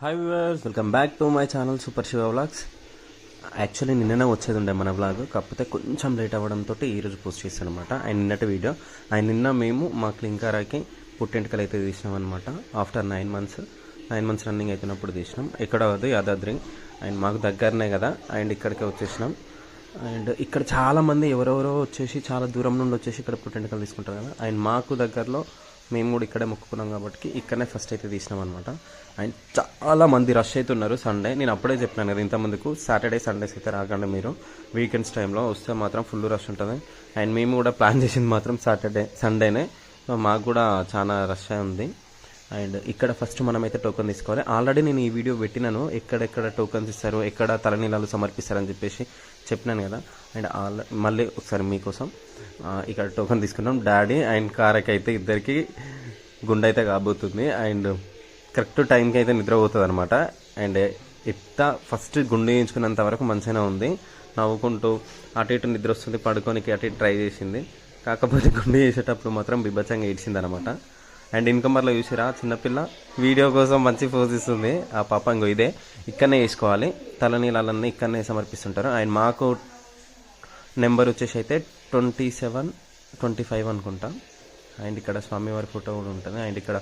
Hi viewers, welcome back to my channel super Shiva vlogs. Actually నిన్ననే వచ్చేది ఉండే మన వ్లాగ్, కాకపోతే కొంచెం లేట్ అవ్వడంతో ఈరోజు పోస్ట్ చేస్తాను అనమాట. ఆయన నిన్నటి వీడియో. ఆయన నిన్న మేము మా క్లింకారాకి పుట్టెంటుకలు అయితే తీసినాం అనమాట. ఆఫ్టర్ 9 months రన్నింగ్ అవుతున్నప్పుడు తీసినాం. ఎక్కడ అది యాదాద్రి, అండ్ మాకు దగ్గరనే కదా, అండ్ ఇక్కడికే వచ్చేసినాం. అండ్ ఇక్కడ చాలామంది ఎవరెవరో వచ్చేసి చాలా దూరం నుండి వచ్చేసి ఇక్కడ పుట్టెంటుకలు తీసుకుంటారు కదా. అండ్ మాకు దగ్గరలో మేము కూడా ఇక్కడే మొక్కుకున్నాం కాబట్టి ఇక్కడనే ఫస్ట్ అయితే తీసినాం అనమాట. అండ్ చాలా మంది రష్ అయితే ఉన్నారు సండే. నేను అప్పుడే చెప్పినాను కదా ఇంతమందికి, సాటర్డే సండేస్ అయితే రాకండి మీరు, వీకెండ్స్ టైంలో వస్తే మాత్రం ఫుల్ రష్ ఉంటుంది. అండ్ మేము కూడా ప్లాన్ చేసింది మాత్రం సండేనే. సో మాకు కూడా చాలా రష్ ఉంది. అండ్ ఇక్కడ ఫస్ట్ మనమైతే టోకెన్ తీసుకోవాలి. ఆల్రెడీ నేను ఈ వీడియో పెట్టినాను, ఎక్కడెక్కడ టోకెన్స్ ఇస్తారు, ఎక్కడ తలనీలాలు సమర్పిస్తారని చెప్పేసి చెప్పినాను కదా. అండ్ మళ్ళీ ఒకసారి మీకోసం ఇక్కడ టోకెన్ తీసుకున్నాం. డాడీ అండ్ కారకి అయితే ఇద్దరికి గుండె అయితే కాబోతుంది. అండ్ కరెక్ట్ టైంకి అయితే నిద్రపోతుంది అనమాట. అండ్ ఫస్ట్ గుండె వేయించుకున్నంత వరకు మంచిగానే ఉంది, నవ్వుకుంటూ అటు ఇటు నిద్ర వస్తుంది, పడుకోనికి అటు ఇటు ట్రై చేసింది. కాకపోతే గుండె చేసేటప్పుడు మాత్రం బిభత్సంగా ఏడ్చింది అనమాట. అండ్ ఇన్కమర్లో చూసిరా చిన్నపిల్ల వీడియో కోసం మంచి పోజ్ ఇస్తుంది. ఆ పాప ఇంకో ఇదే ఇక్కడనే వేసుకోవాలి, తలనీళ్ళన్నీ ఇక్కడనే సమర్పిస్తుంటారు. అండ్ మాకు నెంబర్ వచ్చేసి అయితే 27-25 అనుకుంటా. అండ్ ఇక్కడ స్వామివారి ఫోటో కూడా ఉంటుంది. అండ్ ఇక్కడ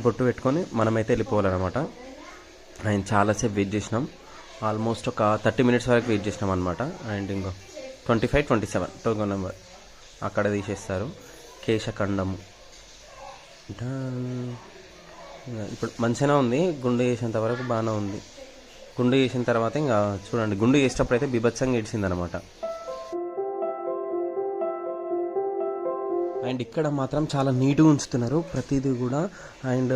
బొట్టు పెట్టుకొని మనమైతే వెళ్ళిపోవాలన్నమాట. అండ్ చాలాసేపు వెయిట్ చేసినాం, ఆల్మోస్ట్ ఒక 30 minutes వరకు వెయిట్ చేసినాం అనమాట. అండ్ ఇంకో 25-27 టోకెన్ నెంబర్ అక్కడ తీసేస్తారు. కేశఖండము ఇప్పుడు మంచిగానే ఉంది. గుండె చేసేంత వరకు బాగానే ఉంది. గుండె చేసిన తర్వాత ఇంకా చూడండి, గుండె చేసేటప్పుడు అయితే బీభత్సంగా ఏడ్చిందనమాట. అండ్ ఇక్కడ మాత్రం చాలా నీట్గా ఉంచుతున్నారు ప్రతిదీ కూడా. అండ్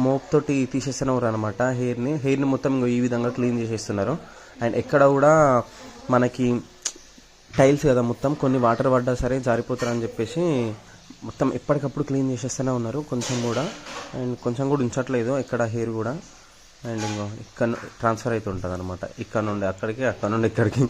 మోప్ తోటి తీసేస్తున్నారు అనమాట హెయిర్ని మొత్తం ఈ విధంగా క్లీన్ చేసేస్తున్నారు. అండ్ ఎక్కడ కూడా మనకి టైల్స్ కదా, మొత్తం కొన్ని వాటర్ పడ్డా సరే జారిపోతారని చెప్పేసి మొత్తం ఎప్పటికప్పుడు క్లీన్ చేసేస్తూనే ఉన్నారు. కొంచెం కూడా ఉంచట్లేదు ఎక్కడ హెయిర్ కూడా. అండ్ ఇంకో ఇక్కడ ట్రాన్స్ఫర్ అయితే ఉంటుంది అనమాట, ఇక్కడ నుండి అక్కడికి, అక్కడ నుండి ఇక్కడికి.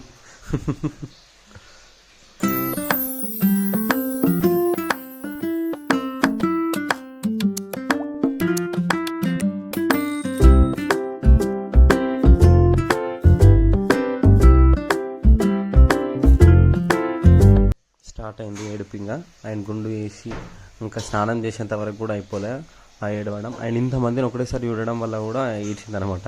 స్టార్ట్ అయింది ఏడుపింగా. ఆయన గుండు వేసి ఇంకా స్నానం చేసేంత వరకు కూడా అయిపోలే ఆ ఏడవడం. ఆయన ఇంతమందిని ఒకటేసారి చూడడం వల్ల కూడా ఏడ్చిందనమాట.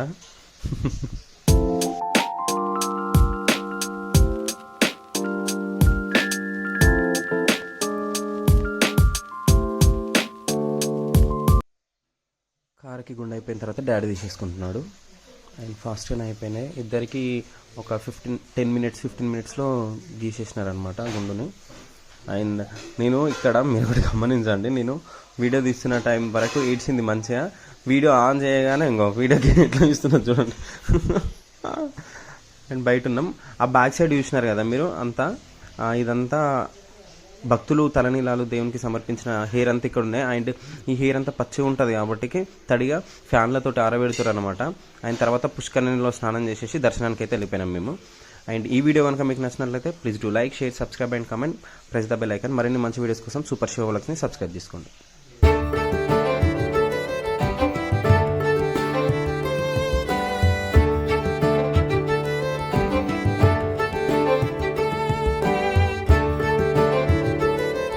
కారుకి గుండె అయిపోయిన తర్వాత డాడీ తీసేసుకుంటున్నాడు. అండ్ ఫాస్ట్గానే అయిపోయినాయి ఇద్దరికి. ఒక 10 minutesలో గీసేసినారనమాట గుండుని. అండ్ నేను ఇక్కడ మీరు ఒకటి గమనించండి, నేను వీడియో తీస్తున్న టైం వరకు ఏడ్చింది మంచిగా. వీడియో ఆన్ చేయగానే ఇంకో వీడియోకి ఎట్లా చూస్తున్నారు చూడండి. అండ్ బయట ఉన్నాం. ఆ బ్యాక్ సైడ్ చూసినారు కదా మీరు, అంతా ఇదంతా భక్తులు తలనీలాలు దేవునికి సమర్పించిన హెయిర్ అంతా ఇక్కడ ఉన్నాయి. అండ్ ఈ హెయిర్ అంతా పచ్చిగా ఉంటుంది కాబట్టి తడిగా ఫ్యాన్లతో ఆరబెడుతారు అనమాట. ఆయన తర్వాత పుష్కరిణిలో స్నానం చేసేసి దర్శనానికి అయితే వెళ్ళిపోయినాం మేము. అండ్ ఈ వీడియో కనుక మీకు నచ్చినట్లయితే please do like, share, subscribe and comment, press the bell icon. మరిన్ని మంచి వీడియోస్ కోసం సూపర్ శివ వ్లాగ్స్ని సబ్స్క్రైబ్ చేసుకోండి.